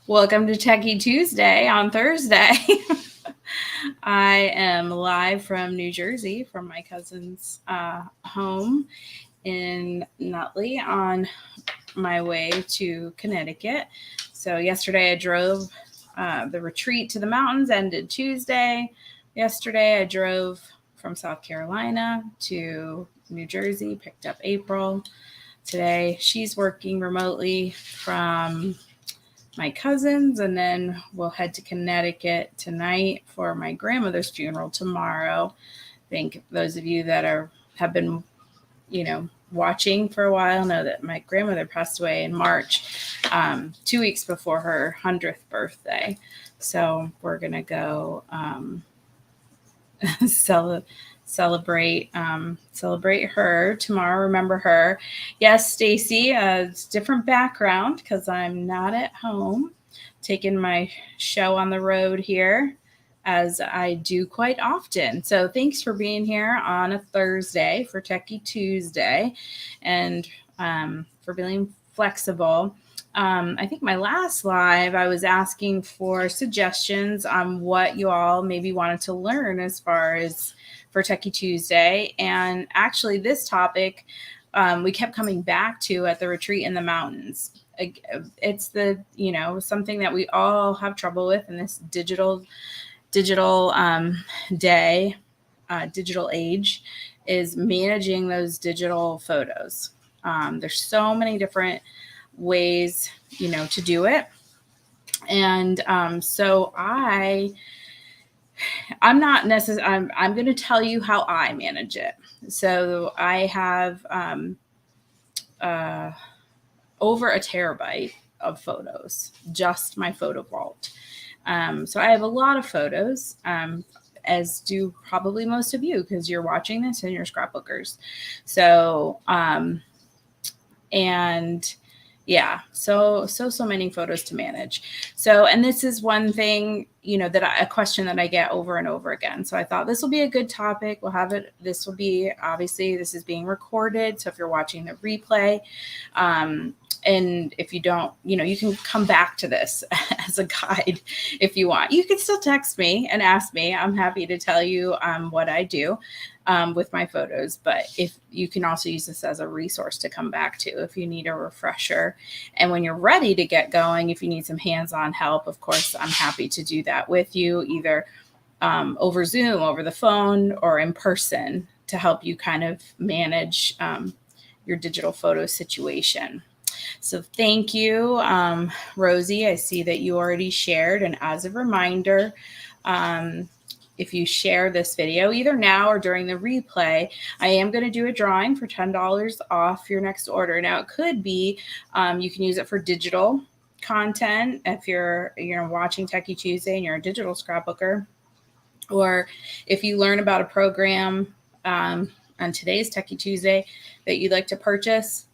Welcome to Techie Tuesday on Thursday. I am live from New Jersey, from my cousin's home in Nutley on my way to Connecticut. So yesterday I drove the retreat to the mountains, ended Tuesday. Yesterday I drove from South Carolina to New Jersey, picked up April. Today she's working remotely from my cousins, and then we'll head to Connecticut tonight for my grandmother's funeral tomorrow. I think those of you that have been, watching for a while know that my grandmother passed away in March, 2 weeks before her 100th birthday. So we're gonna go celebrate her tomorrow. Remember her. Yes, Stacy, it's different background because I'm not at home, taking my show on the road here, as I do quite often. So thanks for being here on a Thursday for Techie Tuesday, and for being flexible. I think my last live, I was asking for suggestions on what you all maybe wanted to learn as far as for Techie Tuesday. And actually this topic we kept coming back to at the retreat in the mountains. It's the, something that we all have trouble with in this digital day, digital age, is managing those digital photos. There's so many different ways, to do it. And so I'm not necessarily, I'm going to tell you how I manage it. So I have over a terabyte of photos, just my photo vault. So I have a lot of photos, as do probably most of you, because you're watching this and you're scrapbookers. So, and yeah, so many photos to manage. So, and this is one thing, a question that I get over and over again. So I thought this will be a good topic. We'll have it. This will be, obviously this is being recorded. So if you're watching the replay, and if you don't, you can come back to this as a guide if you want. You can still text me and ask me. I'm happy to tell you what I do with my photos. But if you can also use this as a resource to come back to if you need a refresher. And when you're ready to get going, if you need some hands-on help, of course, I'm happy to do that with you, either over Zoom, over the phone, or in person, to help you kind of manage your digital photo situation. So thank you, Rosie. I see that you already shared. And as a reminder, if you share this video, either now or during the replay, I am going to do a drawing for $10 off your next order. Now, it could be you can use it for digital content if you're watching Techie Tuesday and you're a digital scrapbooker, or if you learn about a program on today's Techie Tuesday that you'd like to purchase.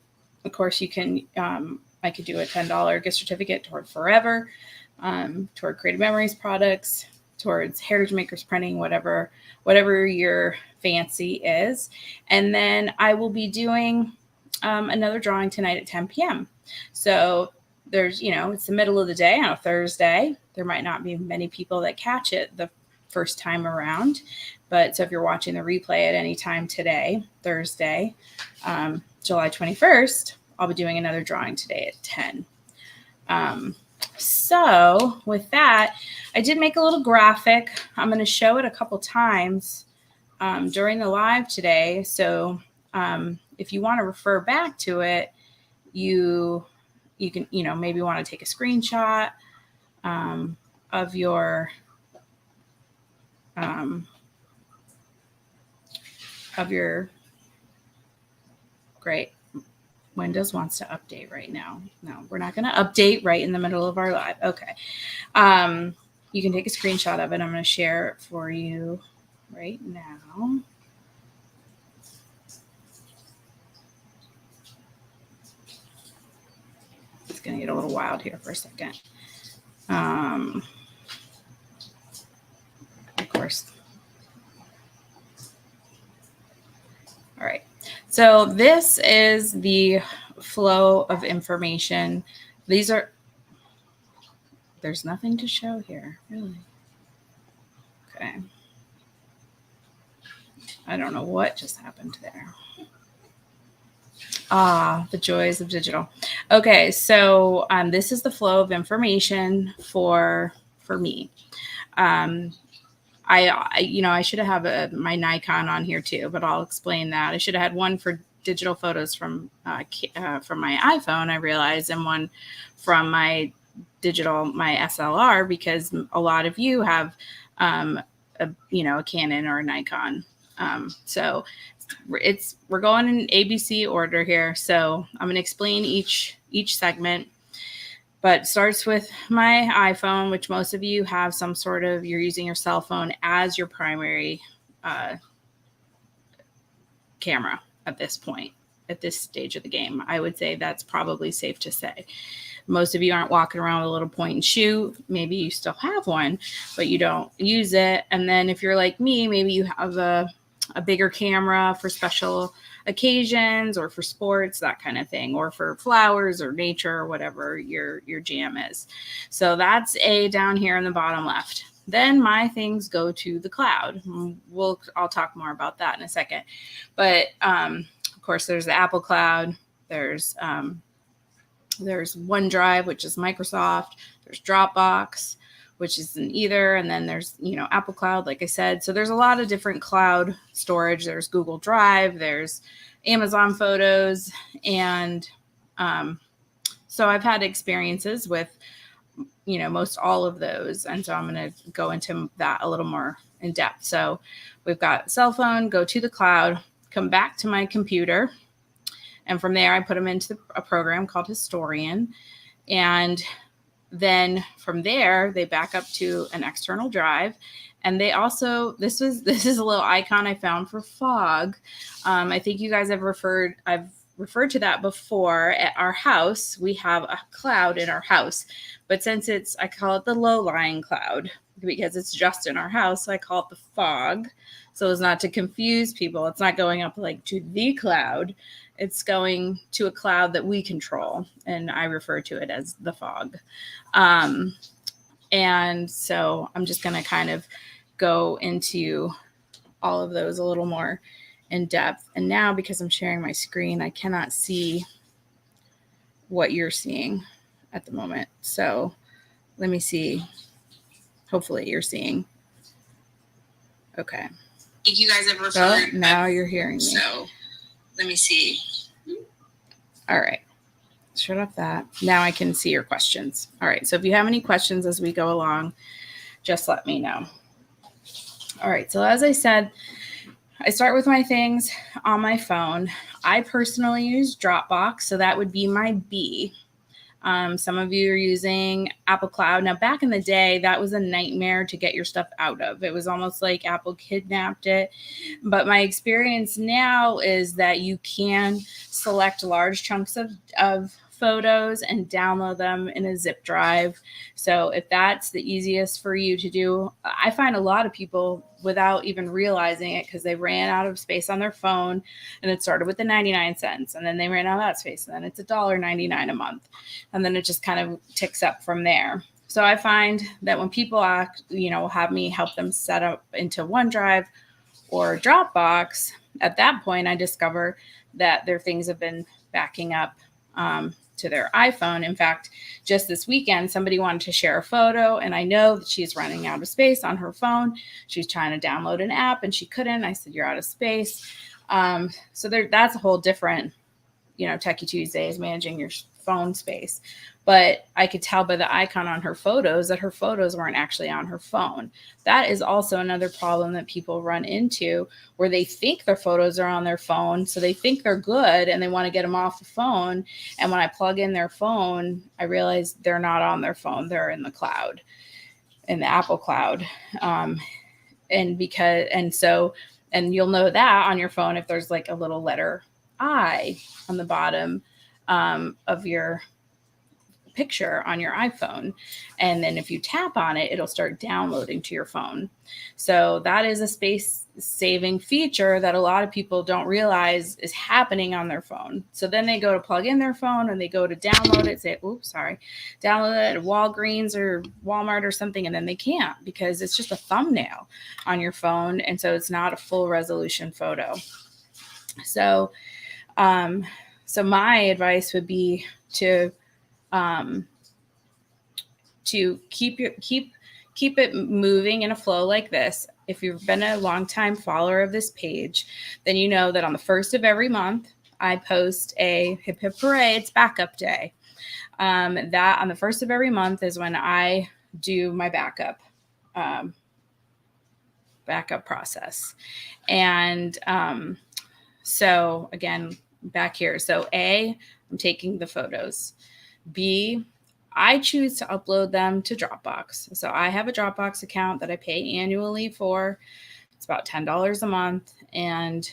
Of course, you can, I could do a $10 gift certificate toward Forever, toward Creative Memories products, towards Heritage Makers Printing, whatever your fancy is. And then I will be doing another drawing tonight at 10 p.m. So there's, it's the middle of the day on a Thursday. There might not be many people that catch it the first time around. But so if you're watching the replay at any time today, Thursday, July 21st, I'll be doing another drawing today at 10. So with that, I did make a little graphic. I'm going to show it a couple times during the live today. So if you want to refer back to it, you can, maybe want to take a screenshot of your great. Windows wants to update right now. No, we're not going to update right in the middle of our live. Okay. You can take a screenshot of it. I'm going to share it for you right now. It's going to get a little wild here for a second. Of course. All right. So this is the flow of information. These are there's nothing to show here, really. Okay. I don't know what just happened there. The joys of digital. Okay, so this is the flow of information for me. I should have my Nikon on here too, but I'll explain that. I should have had one for digital photos from my iPhone, I realized, and one from my SLR, because a lot of you have a Canon or a Nikon. So we're going in ABC order here. So I'm going to explain each segment, but it starts with my iPhone, which most of you have some sort of, you're using your cell phone as your primary camera at this point, at this stage of the game. I would say that's probably safe to say. Most of you aren't walking around with a little point and shoot. Maybe you still have one, but you don't use it. And then if you're like me, maybe you have a bigger camera for special occasions or for sports, that kind of thing, or for flowers or nature or whatever your jam is. So that's down here in the bottom left. Then my things go to the cloud. I'll talk more about that in a second. But of course, there's the Apple Cloud. There's OneDrive, which is Microsoft. There's Dropbox, which is in either. And then there's, Apple Cloud, like I said. So there's a lot of different cloud storage. There's Google Drive. There's Amazon Photos. And so I've had experiences with, most all of those. And so I'm going to go into that a little more in depth. So we've got cell phone, go to the cloud, come back to my computer. And from there, I put them into a program called Historian. And then from there, they back up to an external drive. And they also, this is a little icon I found for fog. I think you guys I've referred to that before. At our house, we have a cloud in our house. But since I call it the low-lying cloud because it's just in our house, so I call it the fog. So as not to confuse people, it's not going up like to the cloud. It's going to a cloud that we control, and I refer to it as the fog. And so I'm just going to kind of go into all of those a little more in depth. And now, because I'm sharing my screen, I cannot see what you're seeing at the moment. So let me see. Hopefully you're seeing. Okay. You guys ever referred? Oh, now you're hearing me. So let me see. All right. Shut up that. Now I can see your questions. All right. So if you have any questions as we go along, just let me know. All right. So as I said, I start with my things on my phone. I personally use Dropbox. So that would be my B. Some of you are using Apple Cloud. Now, back in the day, that was a nightmare to get your stuff out of. It was almost like Apple kidnapped it. But my experience now is that you can select large chunks of photos and download them in a zip drive. So if that's the easiest for you to do, I find a lot of people, without even realizing it, because they ran out of space on their phone, and it started with the 99 cents, and then they ran out of that space, and then it's $1.99 a month, and then it just kind of ticks up from there. So I find that when people have me help them set up into OneDrive or Dropbox, at that point I discover that their things have been backing up to their iPhone. In fact, just this weekend, somebody wanted to share a photo, and I know that she's running out of space on her phone. She's trying to download an app, and she couldn't. I said, "You're out of space." So that's a whole different, Techie Tuesdays, managing your phone space. But I could tell by the icon on her photos that her photos weren't actually on her phone. That is also another problem that people run into, where they think their photos are on their phone. So they think they're good and they want to get them off the phone. And when I plug in their phone, I realize they're not on their phone. They're in the cloud, in the Apple Cloud. And you'll know that on your phone if there's like a little letter I on the bottom of your picture on your iPhone. And then if you tap on it, it'll start downloading to your phone. So that is a space saving feature that a lot of people don't realize is happening on their phone. So then they go to plug in their phone and they go to download it, download it at Walgreens or Walmart or something, and then they can't because it's just a thumbnail on your phone. And so it's not a full resolution photo. So, so my advice would be to keep it moving in a flow like this. If you've been a longtime follower of this page, then you know that on the first of every month, I post a Hip Hip Hooray, it's backup day. That on the first of every month is when I do my backup process. And so again, back here. So A, I'm taking the photos. B, I choose to upload them to Dropbox. So I have a Dropbox account that I pay annually for. It's about $10 a month. And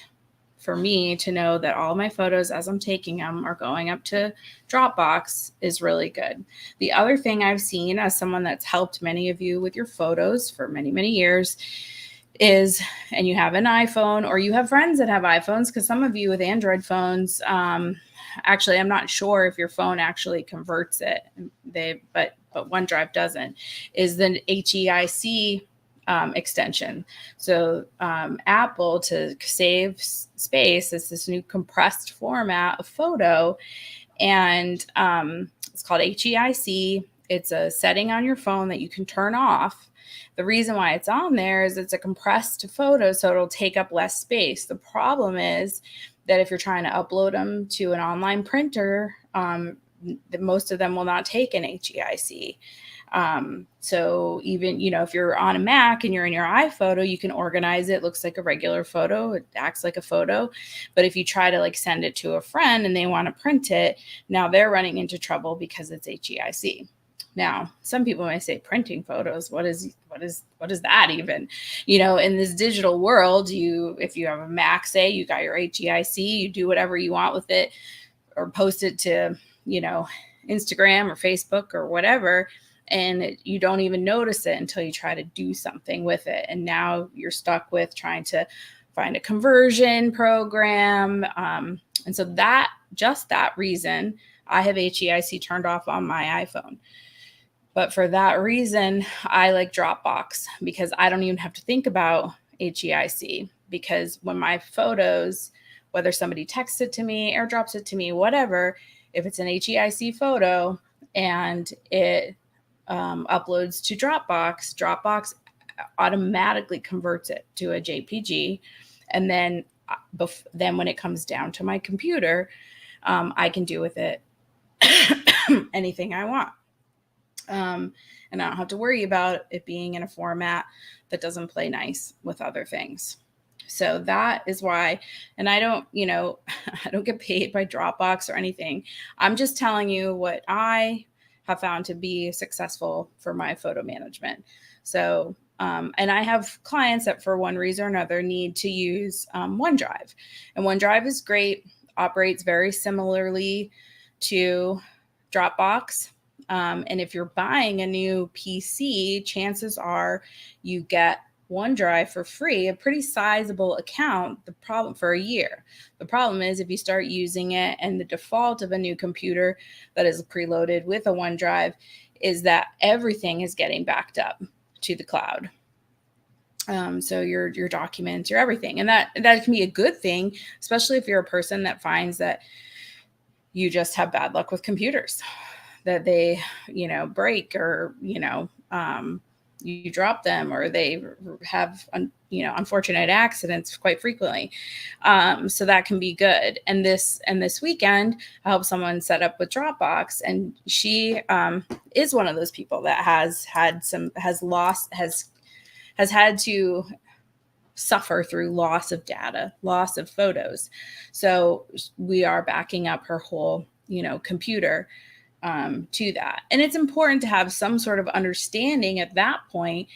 for me to know that all my photos as I'm taking them are going up to Dropbox is really good. The other thing I've seen as someone that's helped many of you with your photos for many, many years is, and you have an iPhone or you have friends that have iPhones, because some of you with Android phones, actually, I'm not sure if your phone actually converts it, but OneDrive doesn't, is the HEIC extension. So Apple, to save space, is this new compressed format of photo, and it's called HEIC. It's a setting on your phone that you can turn off. The reason why it's on there is it's a compressed photo, so it'll take up less space. The problem is that if you're trying to upload them to an online printer, most of them will not take an HEIC. So even, if you're on a Mac and you're in your iPhoto, you can organize it. It looks like a regular photo. It acts like a photo. But if you try to send it to a friend and they want to print it, now they're running into trouble because it's HEIC. Now, some people may say printing photos. What is that even? In this digital world, if you have a Mac, say you got your HEIC, you do whatever you want with it, or post it to, Instagram or Facebook or whatever, and you don't even notice it until you try to do something with it. And now you're stuck with trying to find a conversion program. And so that reason, I have HEIC turned off on my iPhone. But for that reason, I like Dropbox, because I don't even have to think about HEIC, because when my photos, whether somebody texts it to me, airdrops it to me, whatever, if it's an HEIC photo and it uploads to Dropbox automatically converts it to a JPG. And then when it comes down to my computer, I can do with it anything I want. And I don't have to worry about it being in a format that doesn't play nice with other things. So that is why, and I don't get paid by Dropbox or anything. I'm just telling you what I have found to be successful for my photo management. So, and I have clients that for one reason or another need to use OneDrive. And OneDrive is great, operates very similarly to Dropbox. And if you're buying a new PC, chances are you get OneDrive for free, a pretty sizable account, for a year. The problem is if you start using it, and the default of a new computer that is preloaded with a OneDrive is that everything is getting backed up to the cloud. So your documents, your everything. And that can be a good thing, especially if you're a person that finds that you just have bad luck with computers, that they, break, or, you drop them, or they have, unfortunate accidents quite frequently. So that can be good. And this weekend, I helped someone set up with Dropbox, and she is one of those people that has had to suffer through loss of data, loss of photos. So we are backing up her whole, computer to that. And it's important to have some sort of understanding at that point,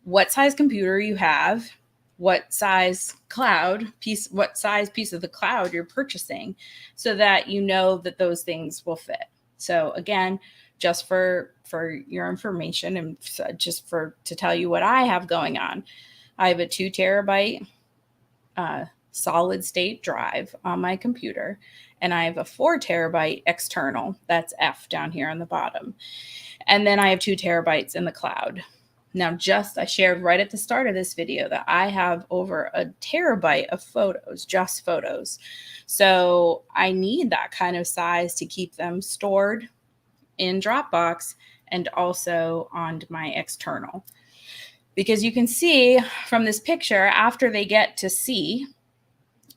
what size computer you have, what size piece of the cloud you're purchasing, so that you know that those things will fit. So again, just for your information and just to tell you what I have going on, I have a 2 terabyte solid state drive on my computer, and I have a 4 terabyte external, that's F down here on the bottom. And then I have 2 terabytes in the cloud. Now, I shared right at the start of this video that I have over a terabyte of photos, just photos. So I need that kind of size to keep them stored in Dropbox and also on my external. Because you can see from this picture, after they get to C,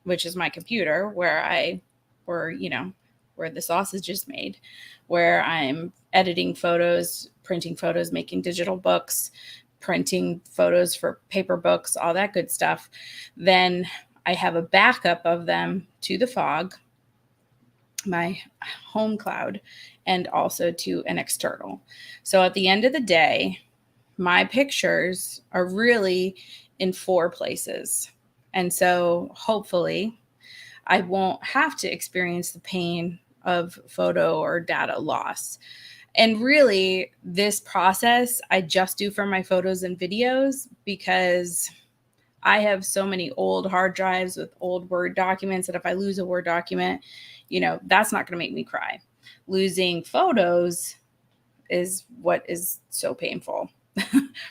which is my computer, where the sausage is made, where I'm editing photos, printing photos, making digital books, printing photos for paper books, all that good stuff. Then I have a backup of them to the Fog, my home cloud, and also to an external. So at the end of the day, my pictures are really in 4 places. And so hopefully I won't have to experience the pain of photo or data loss. And really, this process I just do for my photos and videos because I have so many old hard drives with old Word documents that if I lose a Word document, that's not going to make me cry. Losing photos is what is so painful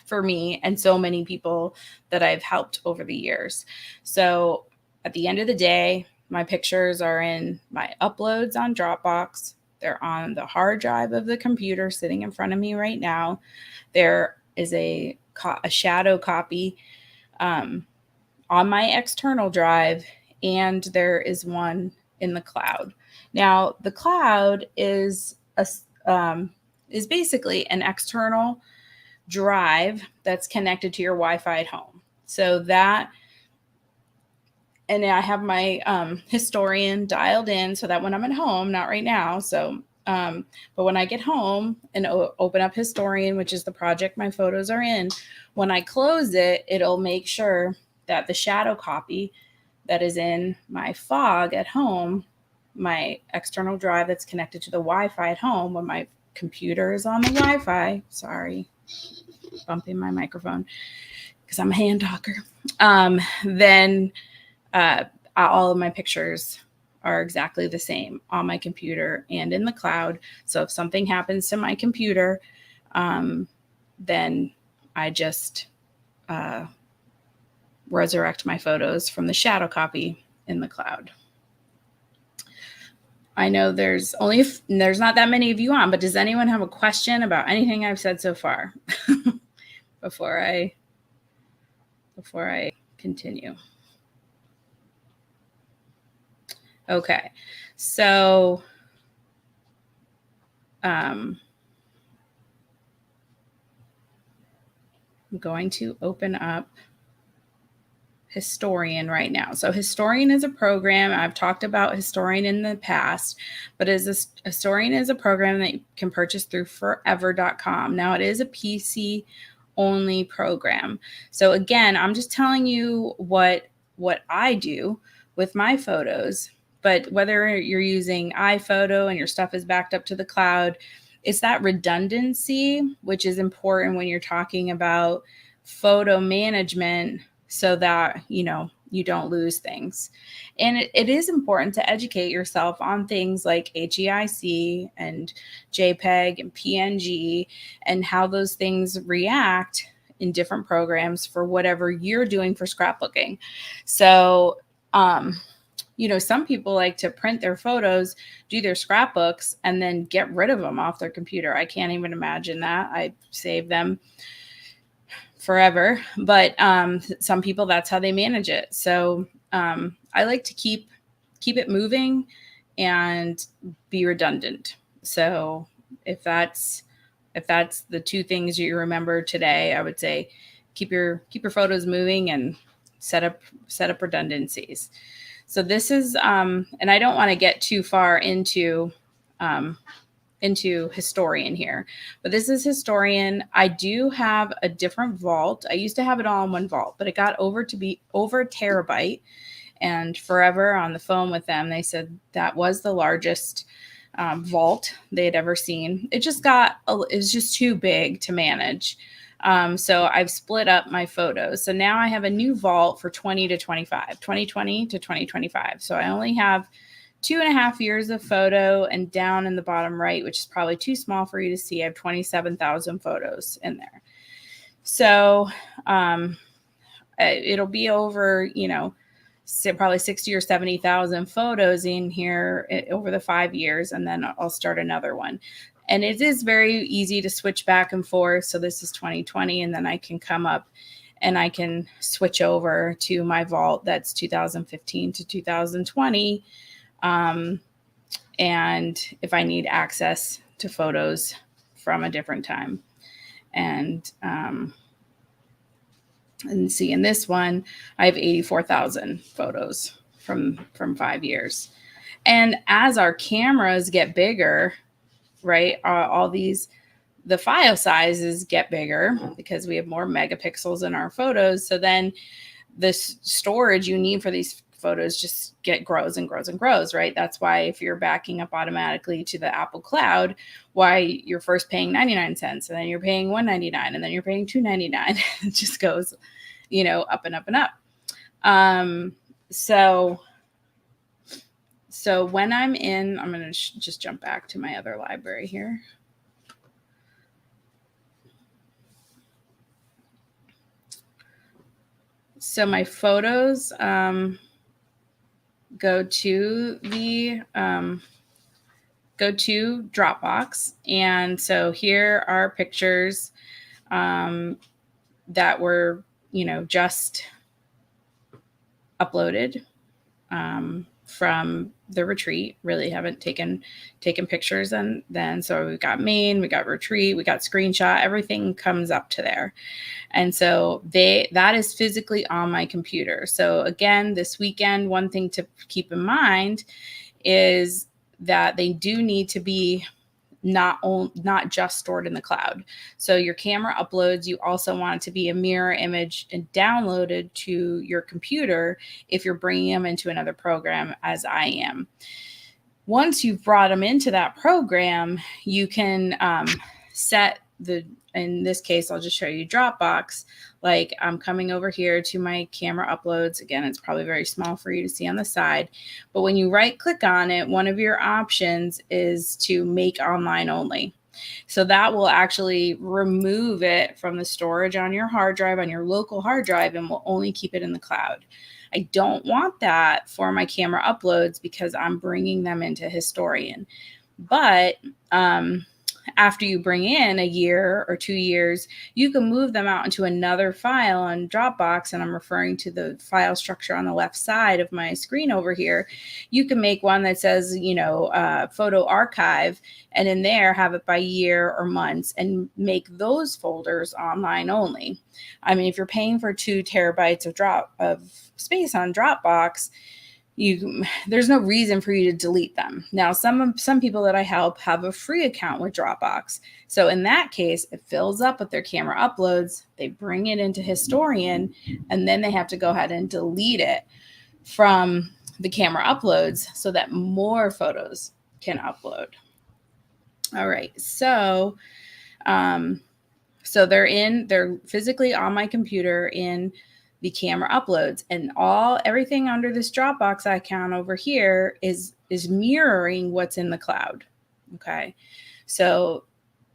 for me and so many people that I've helped over the years. So at the end of the day, my pictures are in my uploads on Dropbox. They're on the hard drive of the computer sitting in front of me right now. There is a shadow copy on my external drive, and there is one in the cloud. Now, the cloud is basically an external drive that's connected to your Wi-Fi at home. And I have my historian dialed in so that when I'm at home, not right now, but when I get home and open up Historian, which is the project my photos are in, when I close it, it'll make sure that the shadow copy that is in my Fog at home, my external drive that's connected to the Wi-Fi at home, when my computer is on the Wi-Fi, sorry, bumping my microphone because I'm a hand talker, then all of my pictures are exactly the same on my computer and in the cloud. So if something happens to my computer, then I just resurrect my photos from the shadow copy in the cloud. I know there's not that many of you on, but does anyone have a question about anything I've said so far before I continue? Okay, so I'm going to open up Historian right now. So Historian is a program. I've talked about Historian in the past, but Historian is a program that you can purchase through forever.com. Now it is a PC only program. So again, I'm just telling you what I do with my photos. But whether you're using iPhoto and your stuff is backed up to the cloud, it's that redundancy, which is important when you're talking about photo management so that, you don't lose things. And it is important to educate yourself on things like HEIC and JPEG and PNG and how those things react in different programs for whatever you're doing for scrapbooking. So, some people like to print their photos, do their scrapbooks, and then get rid of them off their computer. I can't even imagine that. I save them forever, but some people, that's how they manage it. So I like to keep it moving and be redundant. So if that's the 2 things you remember today, I would say keep your photos moving and set up redundancies. So this is, and I don't want to get too far into Historian here, but this is Historian. I do have a different vault. I used to have it all in one vault, but it got over to be over a terabyte, and forever on the phone with them, they said that was the largest vault they had ever seen. It was just too big to manage. So I've split up my photos. So now I have a new vault for 2020 to 2025. So I only have 2.5 years of photo, and down in the bottom right, which is probably too small for you to see, I have 27,000 photos in there. So it'll be over, probably 60 or 70,000 photos in here over the 5 years, and then I'll start another one. And it is very easy to switch back and forth. So this is 2020, and then I can come up and I can switch over to my vault that's 2015 to 2020. And if I need access to photos from a different time. And see, in this one, I have 84,000 photos from 5 years. And as our cameras get bigger, right, the file sizes get bigger because we have more megapixels in our photos. So then the storage you need for these photos just grows and grows and grows, right? That's why if you're backing up automatically to the Apple Cloud, why you're first paying 99 cents, and then you're paying $1.99, and then you're paying $2.99. It just goes, up and up and up. So when I'm going to just jump back to my other library here. So my photos go to Dropbox. And so here are pictures that were, just uploaded from the retreat. Really haven't taken pictures and then. So we got main, we got retreat, we got screenshot, everything comes up to there. And so that is physically on my computer. So again, this weekend, one thing to keep in mind is that they do need to be not just stored in the cloud. So your camera uploads, you also want it to be a mirror image and downloaded to your computer if you're bringing them into another program, as I am. Once you've brought them into that program, you can set in this case, I'll just show you Dropbox. Like I'm coming over here to my camera uploads. Again, it's probably very small for you to see on the side, but when you right click on it, one of your options is to make online only. So that will actually remove it from the storage on your hard drive, on your local hard drive, and will only keep it in the cloud. I don't want that for my camera uploads because I'm bringing them into Historian. But after you bring in a year or 2 years, you can move them out into another file on Dropbox. And I'm referring to the file structure on the left side of my screen over here. You can make one that says, photo archive, and in there have it by year or months and make those folders online only. I mean, if you're paying for 2 terabytes of space on Dropbox, there's no reason for you to delete them. Now, some people that I help have a free account with Dropbox. So in that case, it fills up with their camera uploads. They bring it into Historian, and then they have to go ahead and delete it from the camera uploads so that more photos can upload. All right. So they're physically on my computer in the camera uploads, and everything under this Dropbox icon over here is mirroring what's in the cloud. Okay. So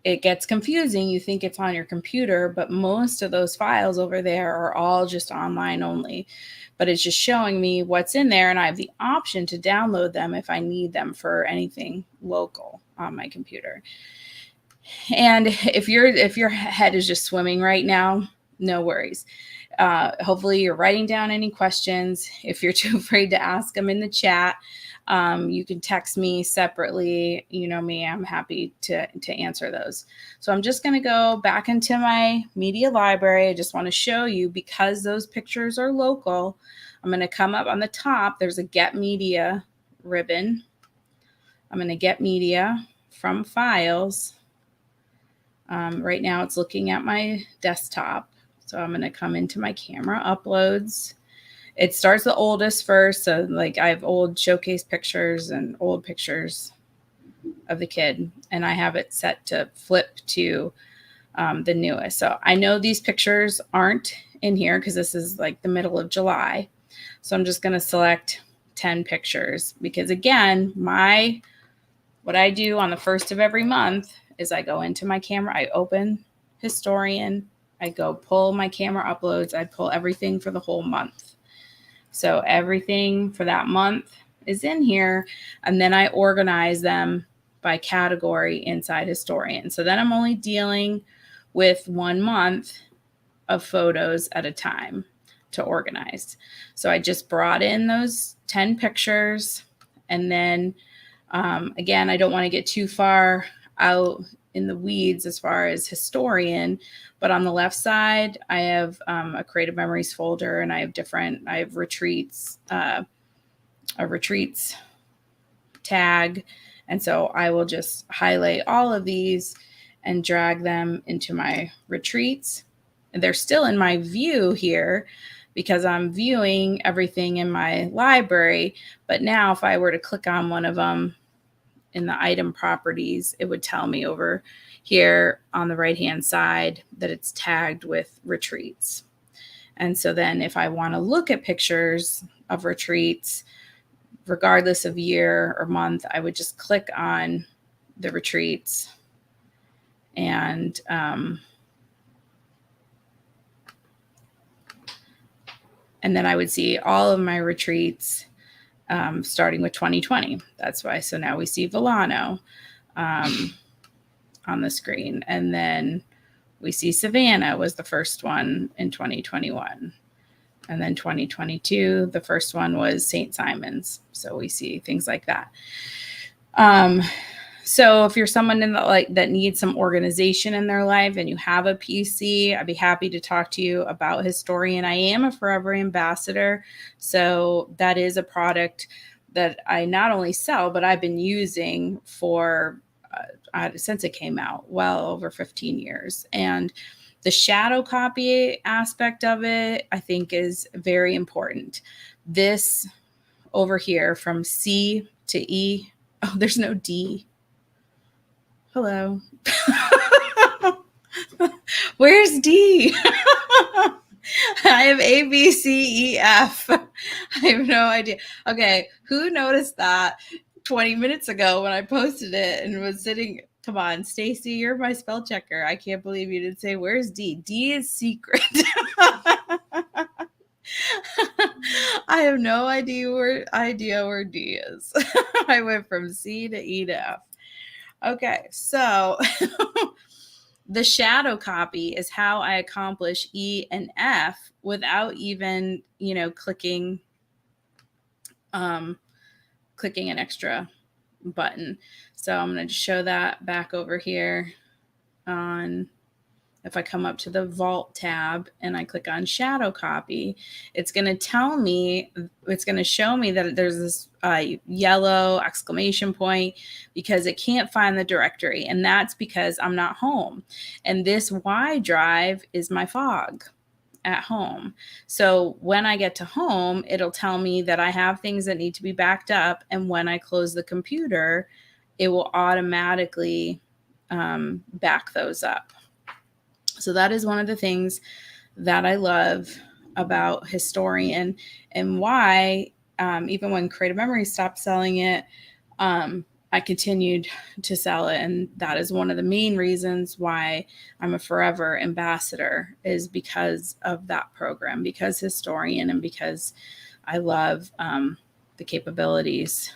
it gets confusing. You think it's on your computer, but most of those files over there are all just online only, but it's just showing me what's in there. And I have the option to download them if I need them for anything local on my computer. And if your head is just swimming right now, no worries. Hopefully you're writing down any questions. If you're too afraid to ask them in the chat, you can text me separately. You know me, I'm happy to answer those. So I'm just going to go back into my media library. I just want to show you, because those pictures are local, I'm going to come up on the top. There's a Get Media ribbon. I'm going to get media from files. Right now it's looking at my desktop. So I'm going to come into my camera uploads. It starts the oldest first. So like I have old showcase pictures and old pictures. of the kid, and I have it set to flip to the newest. So I know these pictures aren't in here because this is like the middle of July. So I'm just going to select 10 pictures because, again, what I do on the first of every month is I go into my camera, I open Historian, I go pull my camera uploads, I pull everything for the whole month. So everything for that month is in here, and then I organize them by category inside Historian. So then I'm only dealing with 1 month of photos at a time to organize. So I just brought in those 10 pictures, and then again, I don't want to get too far out in the weeds as far as Historian, but on the left side, I have a Creative Memories folder, and I have retreats, a retreats tag. And so I will just highlight all of these and drag them into my retreats. And they're still in my view here because I'm viewing everything in my library. But now if I were to click on one of them in the item properties, it would tell me over here on the right-hand side that it's tagged with retreats. And so then if I want to look at pictures of retreats, regardless of year or month, I would just click on the retreats and then I would see all of my retreats starting with 2020. That's why. So now we see Volano on the screen. And then we see Savannah was the first one in 2021. And then 2022, the first one was St. Simon's. So we see things like that. So if you're someone that needs some organization in their life and you have a PC, I'd be happy to talk to you about Historian. I am a Forever ambassador. So that is a product that I not only sell, but I've been using for since it came out, well over 15 years. And the shadow copy aspect of it, I think, is very important. This over here from C to E. Oh, there's no D. Hello. Where's D? I have A, B, C, E, F. I have no idea. Okay, who noticed that 20 minutes ago when I posted it and was sitting? Come on, Stacy, you're my spell checker. I can't believe you didn't say, where's D? D is secret. I have no idea where D is. I went from C to E to F. Okay, so the shadow copy is how I accomplish E and F without even, clicking an extra button. So I'm going to show that back over here on, if I come up to the Vault tab and I click on shadow copy, it's going to show me that there's this yellow exclamation point because it can't find the directory. And that's because I'm not home. And this Y drive is my fog at home. So when I get to home, it'll tell me that I have things that need to be backed up. And when I close the computer, it will automatically back those up. So that is one of the things that I love about Historian, and why even when Creative Memories stopped selling it, I continued to sell it. And that is one of the main reasons why I'm a Forever ambassador, is because of that program, because Historian, and because I love the capabilities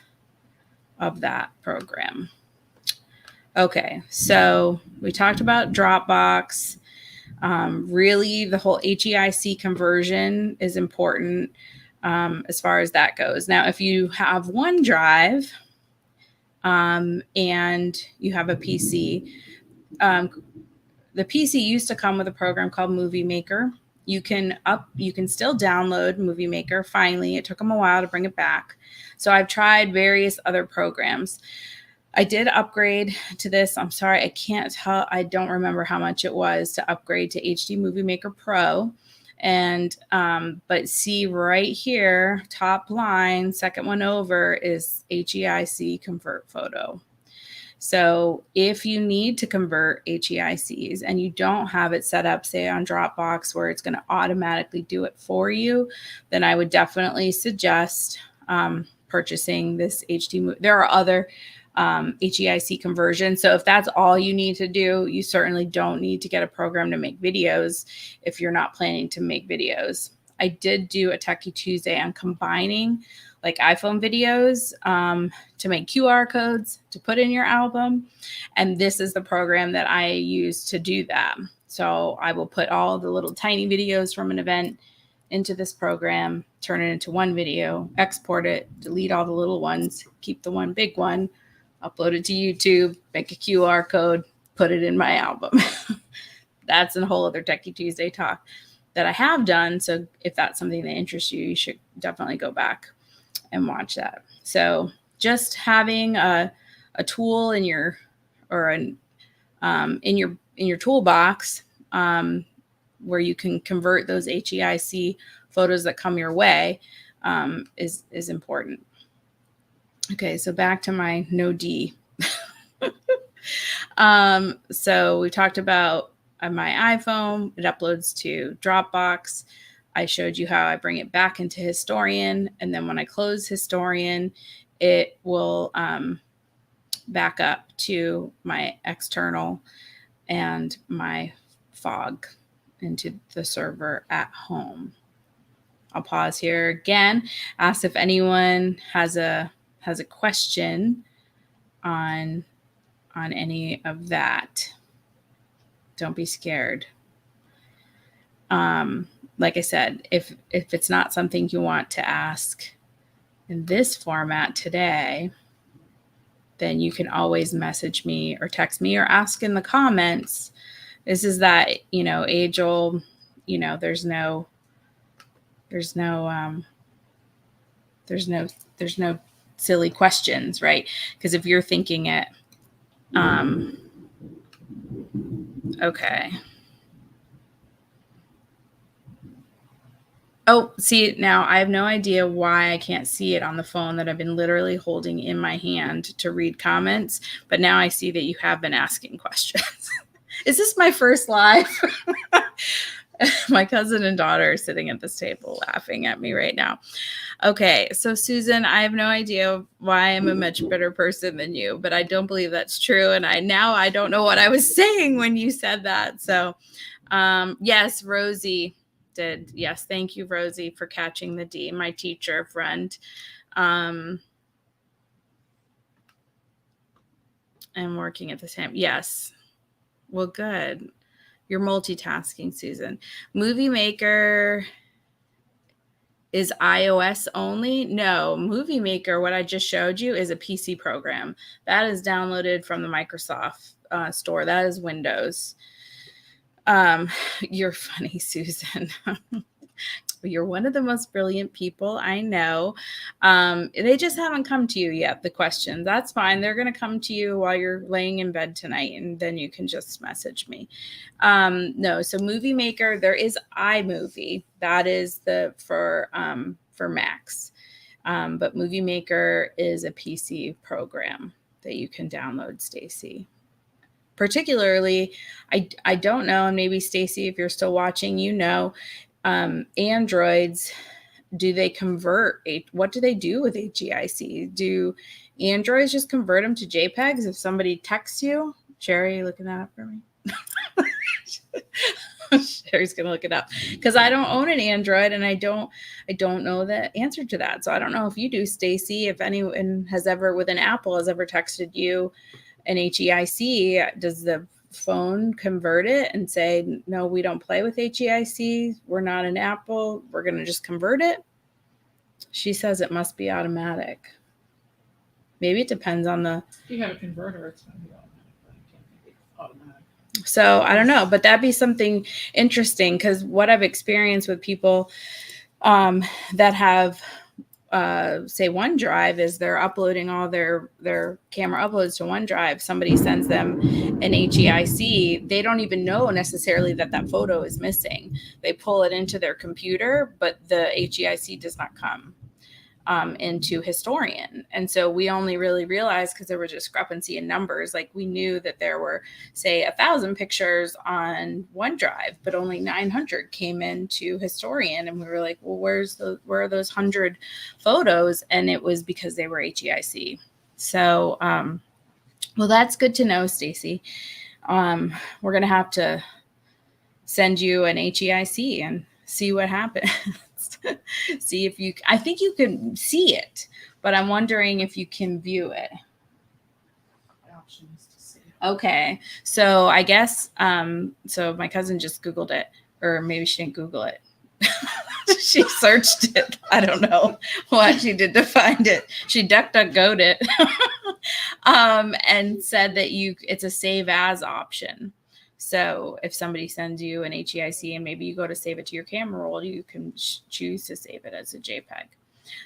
of that program. Okay, so we talked about Dropbox. Really, the whole HEIC conversion is important as far as that goes. Now, if you have OneDrive and you have a PC, the PC used to come with a program called Movie Maker. You can still download Movie Maker. Finally, it took them a while to bring it back. So I've tried various other programs. I did upgrade to this. I'm sorry, I can't tell. I don't remember how much it was to upgrade to HD Movie Maker Pro. And but see right here, top line, second one over is HEIC Convert Photo. So if you need to convert HEICs and you don't have it set up, say on Dropbox, where it's going to automatically do it for you, then I would definitely suggest purchasing this HD. There are other HEIC conversions. So if that's all you need to do, you certainly don't need to get a program to make videos if you're not planning to make videos. I did do a Techie Tuesday on combining like iPhone videos to make QR codes to put in your album. And this is the program that I use to do that. So I will put all the little tiny videos from an event into this program, turn it into one video, export it, delete all the little ones, keep the one big one, upload it to YouTube, make a QR code, put it in my album. That's a whole other Techie Tuesday talk that I have done. So if that's something that interests you, you should definitely go back and watch that. So just having a tool in your in your toolbox where you can convert those HEIC photos that come your way is important. Okay, so back to my no D. So we talked about my iPhone. It uploads to Dropbox. I showed you how I bring it back into Historian. And then when I close Historian, it will back up to my external and my fog into the server at home. I'll pause here again, ask if anyone has a question on any of that. Don't be scared. Like I said, if it's not something you want to ask in this format today, then you can always message me or text me or ask in the comments. This is that, age old, there's no silly questions, right? Because if you're thinking it, okay. Oh, see, now I have no idea why I can't see it on the phone that I've been literally holding in my hand to read comments. But now I see that you have been asking questions. Is this my first live? My cousin and daughter are sitting at this table laughing at me right now. Okay, so Susan, I have no idea why I'm a much better person than you, but I don't believe that's true. And I don't know what I was saying when you said that. So yes, Rosie did. Yes, thank you, Rosie, for catching the D, my teacher friend. And working at the same. Yes. Well, good. You're multitasking, Susan. Movie Maker is iOS only? No, Movie Maker, what I just showed you, is a PC program. That is downloaded from the Microsoft store. That is Windows. You're funny, Susan. You're one of the most brilliant people I know. They just haven't come to you yet, the questions. That's fine. They're going to come to you while you're laying in bed tonight, and then you can just message me. No, so Movie Maker, there is iMovie. That is for Macs. But Movie Maker is a PC program that you can download, Stacy. Particularly, I don't know, and maybe Stacy, if you're still watching, Androids, do they convert? What do they do with HEIC? Do Androids just convert them to JPEGs if somebody texts you? Sherry, looking that up for me? Sherry's gonna look it up because I don't own an Android and I don't know the answer to that. So I don't know if you do, Stacy. If anyone has ever with an Apple has ever texted you an HEIC, does the phone convert it and say, no, we don't play with HEIC, we're not an Apple, we're going to just convert it? She says it must be automatic. Maybe it depends on the... If you have a converter, it's going to be automatic, but it can't be automatic. So I don't know, but that'd be something interesting because what I've experienced with people that have say OneDrive is they're uploading all their camera uploads to OneDrive. Somebody sends them an HEIC. They don't even know necessarily that photo is missing. They pull it into their computer, but the HEIC does not come. into historian. And so we only really realized, because there was discrepancy in numbers, like we knew that there were, say, 1,000 pictures on OneDrive, but only 900 came into historian. And we were like, well, where are those 100 photos? And it was because they were HEIC. So, well, that's good to know, Stacy. We're going to have to send you an HEIC and see what happens. See if you, I think you can see it, but I'm wondering if you can view it. Options to see. Okay. So I guess, so my cousin just Googled it, or maybe she didn't Google it. She searched it. I don't know what she did to find it. She DuckDuckGo'd it and said that it's a save as option. So if somebody sends you an HEIC and maybe you go to save it to your camera roll, you can choose to save it as a JPEG.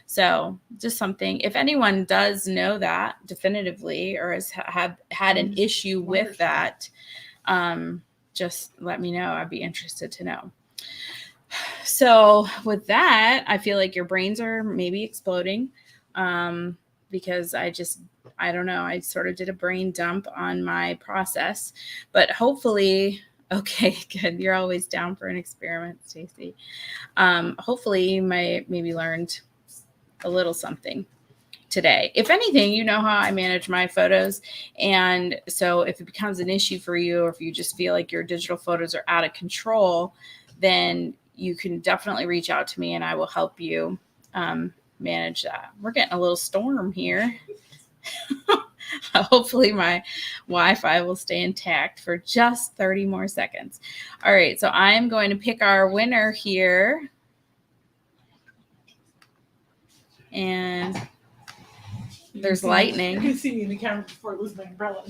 So just something, if anyone does know that definitively or has had an issue with that, just let me know. I'd be interested to know. So with that, I feel like your brains are maybe exploding because I don't know. I sort of did a brain dump on my process, but hopefully, okay, good. You're always down for an experiment, Stacey. Hopefully you maybe learned a little something today. If anything, you know how I manage my photos. And so if it becomes an issue for you, or if you just feel like your digital photos are out of control, then you can definitely reach out to me and I will help you manage that. We're getting a little storm here. Hopefully my Wi-Fi will stay intact for just 30 more seconds. All right, so I am going to pick our winner here. And there's lightning. You can see me in the camera before I lose my umbrella.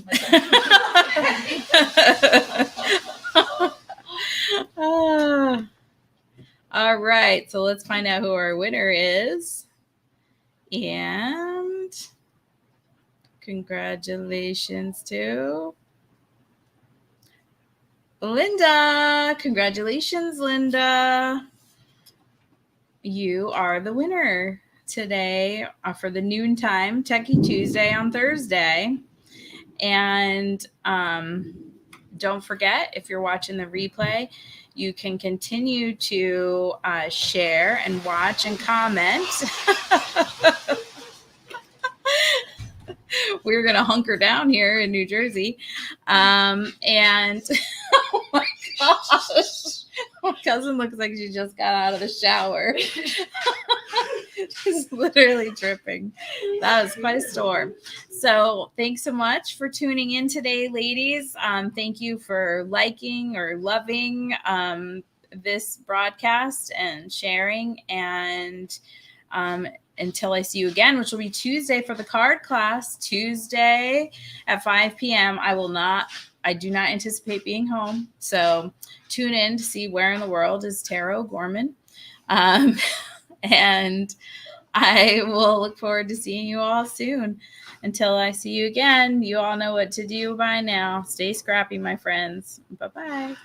All right, so let's find out who our winner is. And congratulations to Linda. Congratulations, Linda. You are the winner today for the noontime Techie Tuesday on Thursday. And don't forget, if you're watching the replay, you can continue to share and watch and comment. We're going to hunker down here in New Jersey. And oh my gosh, my cousin looks like she just got out of the shower. She's literally dripping. That was quite a storm. So thanks so much for tuning in today, ladies. Thank you for liking or loving this broadcast and sharing. And until I see you again, which will be Tuesday for the card class, Tuesday at 5 p.m. I do not anticipate being home. So tune in to see where in the world is Tara O'Gorman. And I will look forward to seeing you all soon. Until I see you again, you all know what to do by now. Stay scrappy, my friends. Bye-bye.